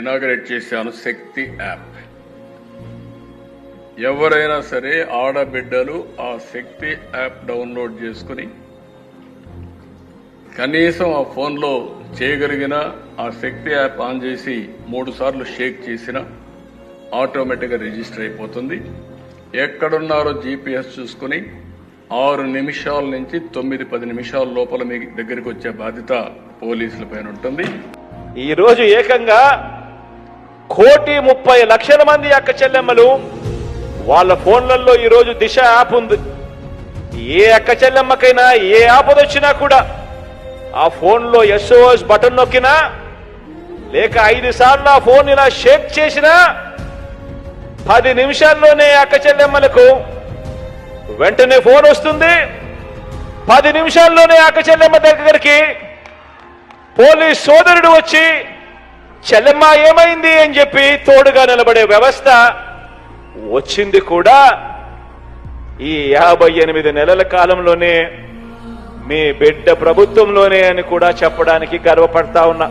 Inaugurate చేశాను శక్తి app. ఎవరైనా సరే ఆడబిడ్డలు ఆ శక్తి యాప్ డౌన్లోడ్ చేసుకుని కనీసం ఆ ఫోన్లో చేయగలిగిన ఆ శక్తి యాప్ ఆన్ చేసి 3 సార్లు షేక్ చేసిన ఆటోమేటిక్గా రిజిస్టర్ అయిపోతుంది. ఎక్కడున్నారో జీపీఎస్ చూసుకుని 6 నిమిషాల నుంచి 9-10 నిమిషాల లోపల మీ దగ్గరికి వచ్చే బాధ్యత పోలీసుల పైన ఉంటుంది. ఈ రోజు ఏకంగా 1,30,00,000 మంది అక్క చెల్లెమ్మలు వాళ్ళ ఫోన్లలో ఈ రోజు దిశ యాప్ ఉంది. ఏ అక్క చెల్లెమ్మకైనా ఏ ఆపద వచ్చినా కూడా ఆ ఫోన్లో SOS బటన్ నొక్కినా లేక 5 సార్లు ఆ ఫోన్ ఇలా షేక్ చేసినా 10 నిమిషాల్లోనే అక్క చెల్లెమ్మలకు వెంటనే ఫోన్ వస్తుంది. 10 నిమిషాల్లోనే అక్క చెల్లెమ్మ దగ్గరికి పోలీస్ సోదరుడు వచ్చి చెల్లెమ్మ ఏమైంది అని చెప్పి తోడుగా నిలబడే వ్యవస్థ వచ్చింది కూడా ఈ 58 నెలల కాలంలోనే మీ బిడ్డ ప్రభుత్వంలోనే అని కూడా చెప్పడానికి గర్వపడతా ఉన్నా.